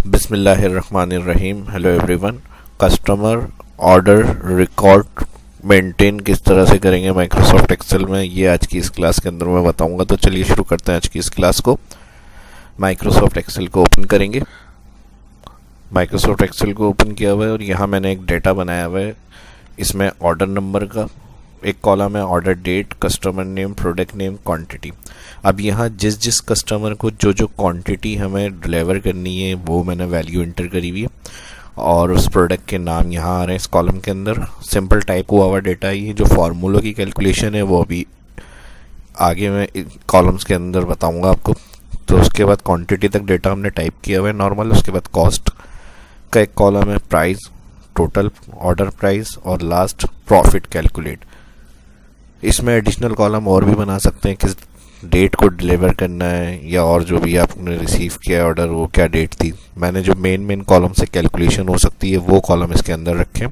बिस्मिल्लाहिर्रहमानिर्रहीम। Hello everyone. Customer order record maintain किस तरह से करेंगे माइक्रोसॉफ्ट एक्सेल में, ये आज की इस क्लास के अंदर मैं बताऊंगा। तो चलिए शुरू करते हैं आज की इस क्लास को। माइक्रोसॉफ्ट एक्सेल को ओपन करेंगे। माइक्रोसॉफ्ट एक्सेल को ओपन किया हुआ है और यहाँ मैंने एक डेटा बनाया हुआ है। इसमें ऑर्डर नंबर का एक कॉलम है, order date, customer name, product name, quantity. अब यहाँ जिस जिस कस्टमर को जो जो क्वांटिटी हमें डिलीवर करनी है वो मैंने वैल्यू इंटर करी हुई है और उस प्रोडक्ट के नाम यहाँ आ रहे हैं इस कॉलम के अंदर। सिंपल टाइप हुआ हुआ डेटा। ये जो फार्मूलों की कैलकुलेशन है वो अभी आगे मैं कॉलम्स के अंदर बताऊंगा आपको। तो उसके बाद क्वांटिटी तक डेटा हमने टाइप किया हुआ है नॉर्मल। उसके बाद कॉस्ट का एक कॉलम है, प्राइस, टोटल ऑर्डर प्राइस और लास्ट प्रॉफिट कैलकुलेट। इसमें एडिशनल कॉलम और भी बना सकते हैं, किस डेट को डिलीवर करना है या और जो भी आपने रिसीव किया ऑर्डर वो क्या डेट थी। मैंने जो मेन कॉलम से कैलकुलेशन हो सकती है वो कॉलम इसके अंदर रखें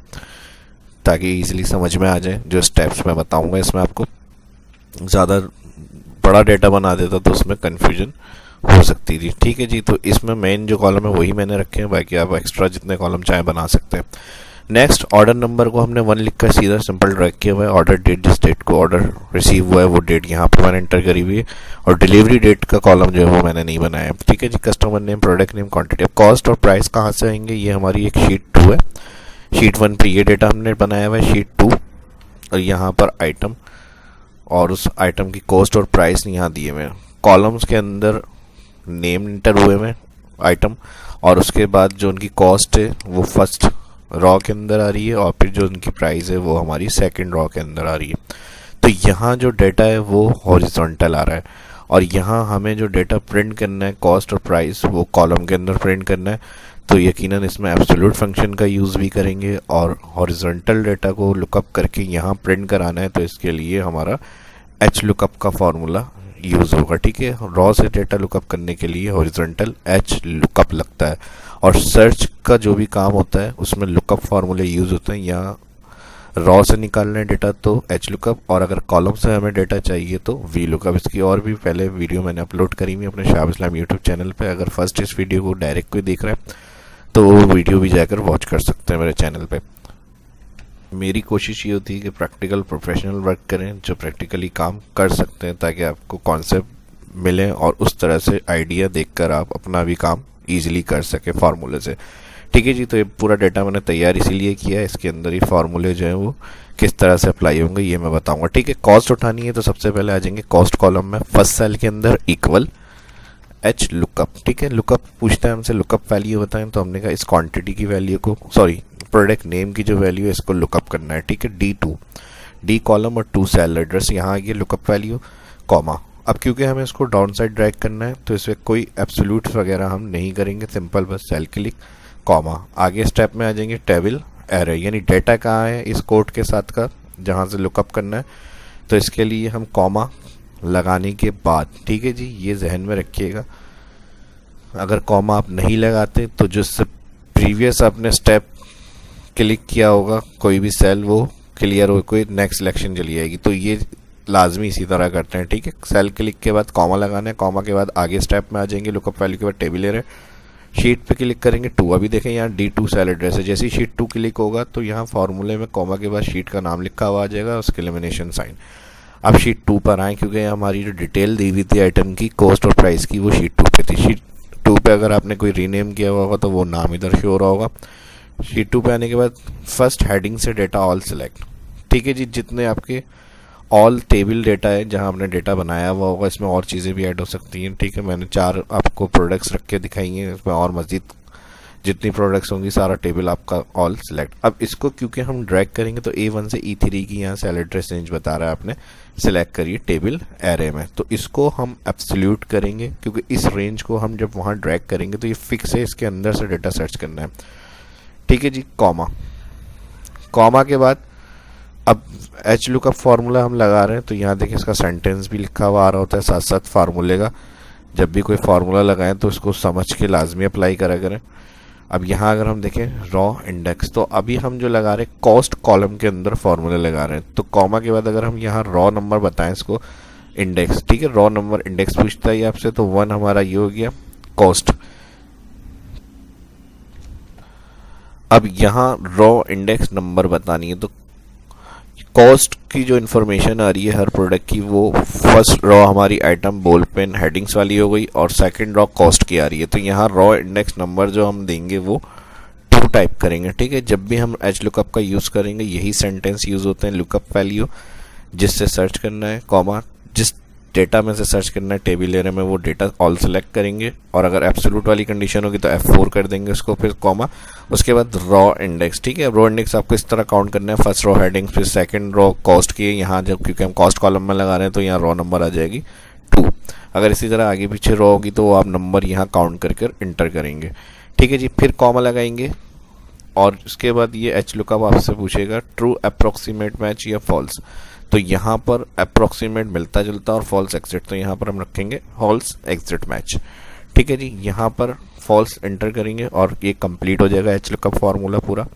ताकि इजीली समझ में आ जाए। जो स्टेप्स मैं बताऊंगा इसमें आपको ज़्यादा बड़ा डेटा बना देता तो उसमें कन्फ्यूजन हो सकती थी। ठीक है जी। तो इसमें मेन जो कॉलम है वही मैंने रखे हैं, बाकी आप एक्स्ट्रा जितने कॉलम चाहे बना सकते हैं। नेक्स्ट, ऑर्डर नंबर को हमने 1 लिखकर सीधा सिंपल ड्रैग किया हुआ है। ऑर्डर डेट, जिस डेट को ऑर्डर रिसीव हुआ है वो डेट यहाँ पर मैंने एंटर करी हुई है और डिलीवरी डेट का कॉलम जो है वो मैंने नहीं बनाया है। ठीक है जी। Customer name, product name, quantity. अब कॉस्ट और प्राइस कहाँ से आएंगे, ये हमारी एक शीट 2 है। शीट 1 पे ये डेटा हमने बनाया हुआ है, शीट 2 और यहाँ पर आइटम और उस आइटम की कॉस्ट और प्राइस यहाँ दिए हुए हैं। कॉलम्स के अंदर नेम इंटर हुए हैं आइटम और उसके बाद जो उनकी कॉस्ट है वो फर्स्ट रॉ के अंदर आ रही है और फिर जो उनकी प्राइस है वो हमारी सेकंड रॉ के अंदर आ रही है। तो यहाँ जो डेटा है वो हॉरिजॉन्टल आ रहा है और यहाँ हमें जो डेटा प्रिंट करना है कॉस्ट और प्राइस वो कॉलम के अंदर प्रिंट करना है। तो यकीनन इसमें एब्सोल्यूट फंक्शन का यूज़ भी करेंगे और हॉरिजॉन्टल डेटा को लुकअप करके यहाँ प्रिंट कराना है। तो इसके लिए हमारा एच लुकअप का फॉर्मूला यूज़ होगा। ठीक है। रॉ से डेटा लुकअप करने के लिए हॉरिजॉन्टल एच लुकअप लगता है और सर्च का जो भी काम होता है उसमें लुकअप फार्मूले यूज़ होते हैं। यहाँ रॉ से निकालना है डेटा तो एच लुकअप और अगर कॉलम से हमें डेटा चाहिए तो वी लुकअप। इसकी और भी पहले वीडियो मैंने अपलोड करी हुई अपने शाह इस्लाम यूट्यूब चैनल पे। अगर फर्स्ट इस वीडियो को डायरेक्ट कोई देख रहा है तो वो वीडियो भी जाकर वॉच कर सकते हैं मेरे चैनल पर। मेरी कोशिश ये होती है कि प्रैक्टिकल प्रोफेशनल वर्क करें जो प्रैक्टिकली काम कर सकते हैं ताकि आपको कॉन्सेप्ट मिले और उस तरह से आइडिया देखकर आप अपना भी काम ईजिली कर सके फार्मूले से। ठीक है जी। तो ये पूरा डेटा मैंने तैयार इसीलिए किया है। इसके अंदर ही फार्मूले जो हैं वो किस तरह से अप्लाई होंगे ये मैं बताऊंगा। ठीक है। कॉस्ट उठानी है तो सबसे पहले आ जाएंगे कॉस्ट कॉलम में, फर्स्ट सेल के अंदर इक्वल एच लुकअप। ठीक है। लुकअप पूछता है हमसे, लुकअप वैल्यू बताएं तो हमने कहा इस क्वांटिटी की वैल्यू को, सॉरी प्रोडक्ट नेम की जो वैल्यू है इसको लुकअप करना है। ठीक है। D2 डी कॉलम और 2 सेल एड्रेस, यहाँ आ गया लुकअप वैल्यू, कॉमा। अब क्योंकि हमें इसको डाउन साइड ड्रैग करना है तो इसमें कोई एब्सोल्यूट वगैरह हम नहीं करेंगे, सिंपल बस सेल क्लिक, कॉमा। आगे स्टेप में आ जाएंगे टेबल एरे, यानी डेटा कहाँ है इस कोड के साथ का जहाँ से लुकअप करना है। तो इसके लिए हम कॉमा लगाने के बाद, ठीक है जी, ये जहन में रखिएगा। अगर कॉमा आप नहीं लगाते तो जो प्रीवियस आपने स्टेप क्लिक किया होगा कोई भी सेल वो क्लियर हो, कोई नेक्स्ट सिलेक्शन चली जाएगी। तो ये लाजमी इसी तरह करते हैं। ठीक है। सेल क्लिक के बाद कॉमा लगाना है, कॉमा के बाद आगे स्टेप में आ जाएंगे लुकअप वैल्यू के बाद टेबल एरे, शीट पे क्लिक करेंगे 2। अभी देखें यहाँ D2 सेल एड्रेस है। जैसे ही शीट 2 क्लिक होगा तो यहाँ फार्मूले में कॉमा के बाद शीट का नाम लिखा हुआ आ जाएगा, उसके एलिमिनेशन साइन। अब शीट 2 पर आए क्योंकि हमारी जो डिटेल दी हुई थी आइटम की कॉस्ट और प्राइस की वो शीट 2 पे थी। शीट 2 पे अगर आपने कोई रीनेम किया हुआ होगा तो वो नाम इधर शो हो रहा होगा। शीट 2 पे आने के बाद फर्स्ट हेडिंग से डेटा ऑल सेलेक्ट। ठीक है जी। जितने आपके ऑल टेबल डेटा है जहां आपने डेटा बनाया हुआ होगा, इसमें और चीज़ें भी ऐड हो सकती हैं। ठीक है। मैंने 4 आपको प्रोडक्ट्स रख के दिखाई हैं, इसमें और मज़ीद जितनी प्रोडक्ट्स होंगी सारा टेबल आपका ऑल सेलेक्ट। अब इसको क्योंकि हम ड्रैग करेंगे तो A1 से E3 की यहाँ सेल एड्रेस रेंज बता रहा है, आपने सेलेक्ट करिए टेबल एरे में। तो इसको हम एब्सोल्यूट करेंगे क्योंकि इस रेंज को हम जब वहाँ ड्रैग करेंगे तो ये फिक्स है, इसके अंदर से डेटा सर्च करना है। ठीक है जी। कॉमा, कॉमा के बाद अब एच लुकअप फार्मूला हम लगा रहे हैं तो यहाँ देखिए इसका सेंटेंस भी लिखा हुआ आ रहा होता है साथ साथ फार्मूले का। जब भी कोई फार्मूला लगाएं तो उसको समझ के लाजमी अप्लाई करा करें। अब यहाँ अगर हम देखें रॉ इंडेक्स, तो अभी हम जो लगा रहे हैं कॉस्ट कॉलम के अंदर फार्मूले लगा रहे हैं। तो कॉमा के बाद अगर हम यहाँ रॉ नंबर बताएं इसको इंडेक्स, ठीक है, रॉ नंबर इंडेक्स पूछता है आपसे, तो 1 हमारा ये हो गया कॉस्ट। अब यहाँ रॉ इंडेक्स नंबर बतानी है, तो कॉस्ट की जो इन्फॉर्मेशन आ रही है हर प्रोडक्ट की, वो फर्स्ट रॉ हमारी आइटम बॉल पेन हेडिंग्स वाली हो गई और सेकंड रॉ कॉस्ट की आ रही है। तो यहाँ रॉ इंडेक्स नंबर जो हम देंगे वो 2 टाइप करेंगे, ठीक है। जब भी हम एच लुकअप का यूज़ करेंगे यही सेंटेंस यूज़ होते हैं, लुकअप वैल्यू जिससे सर्च करना है, कॉमा जिस डेटा में से सर्च करना है टेबल एरे में वो डेटा ऑल सेलेक्ट करेंगे, और अगर एब्सोल्यूट वाली कंडीशन होगी तो F4 कर देंगे उसको, फिर कॉमा, उसके बाद रॉ इंडेक्स, ठीक है। रॉ इंडेक्स आपको इस तरह काउंट करना है, फर्स्ट रॉ हेडिंग, फिर सेकंड रॉ कॉस्ट की, यहाँ जब क्योंकि हम कॉस्ट कॉलम में लगा रहे हैं तो यहाँ रॉ नंबर आ जाएगी 2। अगर इसी तरह आगे पीछे रॉ होगी तो आप नंबर यहाँ काउंट करके इंटर करेंगे, ठीक है जी। फिर कॉमा लगाएंगे और उसके बाद ये एच लुकअप आपसे पूछेगा ट्रू अप्रोक्सीमेट मैच या फॉल्स। तो यहाँ पर अप्रोक्सीमेट मिलता जुलता और फॉल्स एग्जिट, तो यहाँ पर हम रखेंगे फॉल्स एग्जिट मैच, ठीक है जी। यहाँ पर फॉल्स एंटर करेंगे और ये कंप्लीट हो जाएगा एच लुकअप फार्मूला पूरा,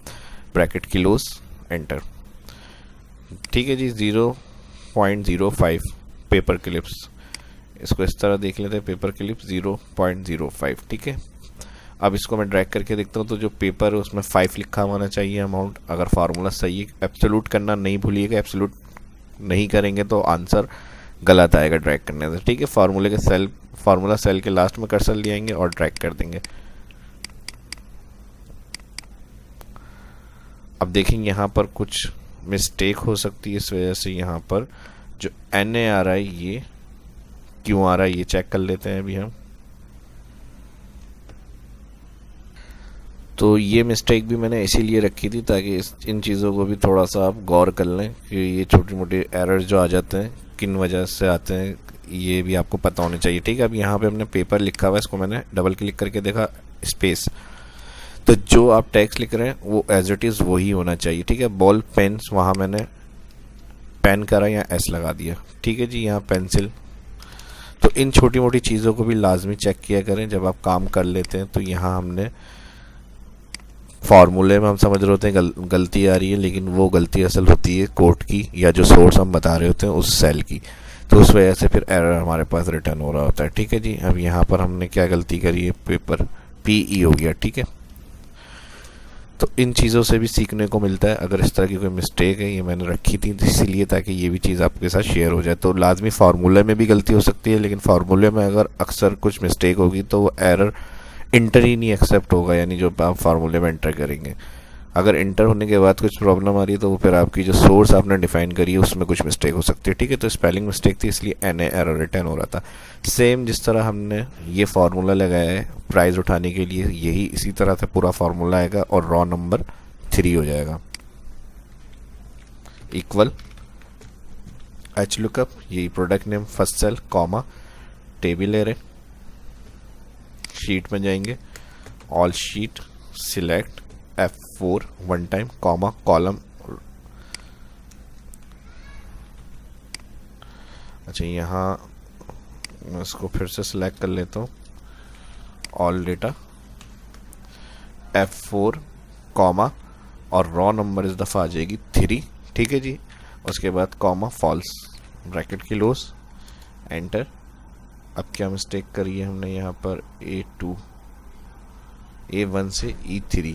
ब्रैकेट क्लोज एंटर, ठीक है जी। 0.05 पेपर क्लिप्स, इसको इस तरह देख लेते हैं, पेपर क्लिप्स 0.05, ठीक है। अब इसको मैं ड्रैग करके देखता हूँ तो जो पेपर है उसमें 5 लिखा होना चाहिए अमाउंट, अगर फार्मूला सही है। एब्सोल्यूट करना नहीं भूलिएगा, एब्सोल्यूट नहीं करेंगे तो आंसर गलत आएगा ड्रैग करने से, ठीक है। फार्मूले के सेल, फार्मूला सेल के लास्ट में कर्सर ले आएंगे और ड्रैग कर देंगे। अब देखेंगे यहाँ पर कुछ मिस्टेक हो सकती है, इस वजह से यहाँ पर जो NA आ रहा है ये क्यों आ रहा है ये चेक कर लेते हैं अभी हम। तो ये मिस्टेक भी मैंने इसीलिए रखी थी ताकि इन चीज़ों को भी थोड़ा सा आप गौर कर लें कि ये छोटी मोटी एरर्स जो आ जाते हैं किन वजह से आते हैं, ये भी आपको पता होने चाहिए, ठीक है। अब यहाँ पे हमने पेपर लिखा हुआ है, इसको मैंने डबल क्लिक करके देखा स्पेस, तो जो आप टेक्स्ट लिख रहे हैं वो एज इट इज़ वही होना चाहिए, ठीक है। बॉल पेन्स वहाँ मैंने पेन करा या S लगा दिया, ठीक है जी। यहाँ पेंसिल, तो इन छोटी मोटी चीज़ों को भी लाजमी चेक किया करें जब आप काम कर लेते हैं। तो यहाँ हमने फार्मूले में हम समझ रहे होते हैं गलती आ रही है, लेकिन वो गलती असल होती है कोड की या जो सोर्स हम बता रहे होते हैं उस सेल की, तो उस वजह से फिर एरर हमारे पास रिटर्न हो रहा होता है, ठीक है जी। अब यहाँ पर हमने क्या गलती करी है, पेपर PE हो गया, ठीक है। तो इन चीज़ों से भी सीखने को मिलता है, अगर इस तरह की कोई मिस्टेक है, ये मैंने रखी थी इसीलिए ताकि ये भी चीज़ आपके साथ शेयर हो जाए। तो लाजमी फार्मूले में भी गलती हो सकती है, लेकिन फार्मूले में अगर अक्सर कुछ मिस्टेक होगी तो वो एरर इंटर ही नहीं एक्सेप्ट होगा, यानी जो आप फार्मूले में एंटर करेंगे। अगर इंटर होने के बाद कुछ प्रॉब्लम आ रही है तो वो फिर आपकी जो सोर्स आपने डिफाइन करी है उसमें कुछ मिस्टेक हो सकती है, ठीक है। तो स्पेलिंग मिस्टेक थी इसलिए NA एरर रिटर्न हो रहा था। सेम जिस तरह हमने ये फार्मूला लगाया है प्राइस उठाने के लिए, यही इसी तरह से पूरा फार्मूला आएगा और रॉ नंबर 3 हो जाएगा, इक्वल एच लुकअप, यही product name first cell, comma table array, sheet में जाएंगे, all sheet, select F4 one time, comma column, अच्छा यहाँ मैं इसको फिर से सिलेक्ट कर लेता हूँ, ऑल डेटा F4 कॉमा और रॉ नंबर इस दफ़ा आ जाएगी 3, ठीक है जी। उसके बाद कॉमा फॉल्स, ब्रैकेट की क्लोज एंटर। अब क्या मिस्टेक करी है हमने यहाँ पर, A1 से E3,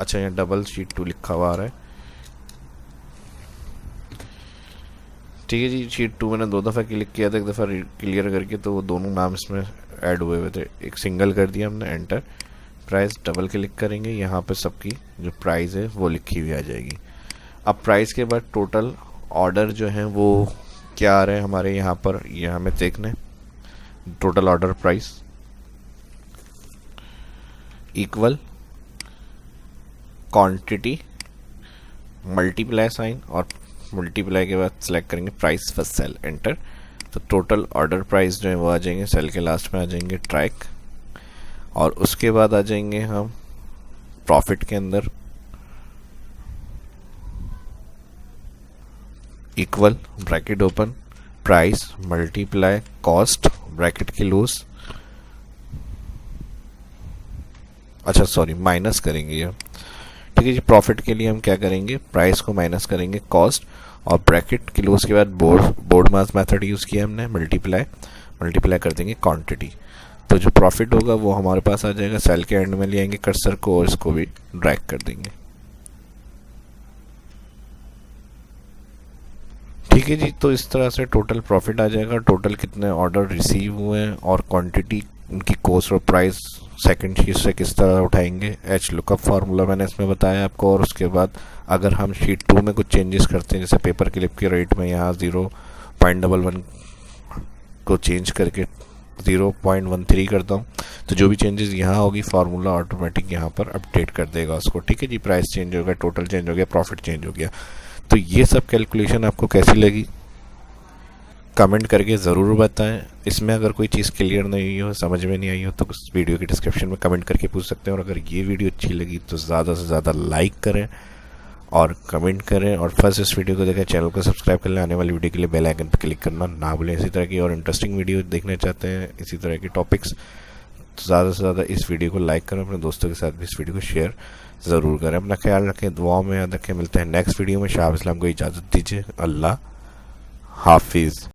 अच्छा यहाँ डबल शीट 2 लिखा हुआ आ रहा है, ठीक है जी। शीट 2 मैंने 2 दफ़ा क्लिक किया था, एक दफ़ा क्लियर करके, तो वो दोनों नाम इसमें ऐड हुए हुए थे, एक सिंगल कर दिया हमने, एंटर। प्राइस डबल क्लिक करेंगे, यहाँ पे सबकी जो प्राइस है वो लिखी हुई आ जाएगी। अब प्राइस के बाद टोटल ऑर्डर जो है वो क्या आ रहे हैं हमारे यहाँ पर, ये हमें देखना है। Total order price equal quantity multiply sign, और मल्टीप्लाई के बाद सेलेक्ट करेंगे प्राइस फर्स्ट सेल, एंटर। तो टोटल ऑर्डर प्राइस जो है वो आ जाएंगे, सेल के लास्ट में आ जाएंगे ट्रैक, और उसके बाद आ जाएंगे हम प्रॉफिट के अंदर, equal bracket open price multiply cost, bracket की क्लोज, अच्छा सॉरी माइनस करेंगे ये, ठीक है जी। प्रॉफिट के लिए हम क्या करेंगे, प्राइस को माइनस करेंगे कॉस्ट, और ब्रैकेट क्लोज के बाद बोर्ड मास मेथड यूज़ किया हमने, मल्टीप्लाई कर देंगे क्वांटिटी। तो जो प्रॉफिट होगा वो हमारे पास आ जाएगा। सेल के एंड में ले आएंगे कर्सर को और इसको भी ड्रैग कर देंगे। ठीक है जी, तो इस तरह से टोटल प्रॉफिट आ जाएगा, टोटल कितने ऑर्डर रिसीव हुए हैं और क्वांटिटी, उनकी कॉस्ट और प्राइस सेकंड शीट से किस तरह उठाएंगे। एच लुकअप फार्मूला मैंने इसमें बताया आपको। और उसके बाद अगर हम शीट 2 में कुछ चेंजेस करते हैं, जैसे पेपर क्लिप के रेट में यहाँ 0.11 को चेंज करके 0.13 करता हूँ, तो जो भी चेंजेस यहाँ होगी फार्मूला ऑटोमेटिक यहाँ पर अपडेट कर देगा उसको। ठीक है जी, प्राइस चेंज हो गया, टोटल चेंज हो गया, प्रॉफिट चेंज हो गया। तो ये सब कैलकुलेशन आपको कैसी लगी कमेंट करके ज़रूर बताएं। इसमें अगर कोई चीज़ क्लियर नहीं हुई हो, समझ में नहीं आई हो, तो उस वीडियो की डिस्क्रिप्शन में कमेंट करके पूछ सकते हैं। और अगर ये वीडियो अच्छी लगी तो ज़्यादा से ज़्यादा लाइक करें और कमेंट करें, और फर्स्ट इस वीडियो को देखें, चैनल को सब्सक्राइब कर लें, आने वाली वीडियो के लिए बेल आइकन पर क्लिक करना ना भूलें। इसी तरह की और इंटरेस्टिंग वीडियो देखना चाहते हैं, इसी तरह के टॉपिक्स, तो ज़्यादा से ज़्यादा इस वीडियो को लाइक करें, अपने दोस्तों के साथ भी इस वीडियो को शेयर ज़रूर करें। अपना ख्याल रखें, दुआओं में याद रखें। मिलते हैं नेक्स्ट वीडियो में। शाह इस्लाम को इजाज़त दीजिए। अल्लाह हाफिज़।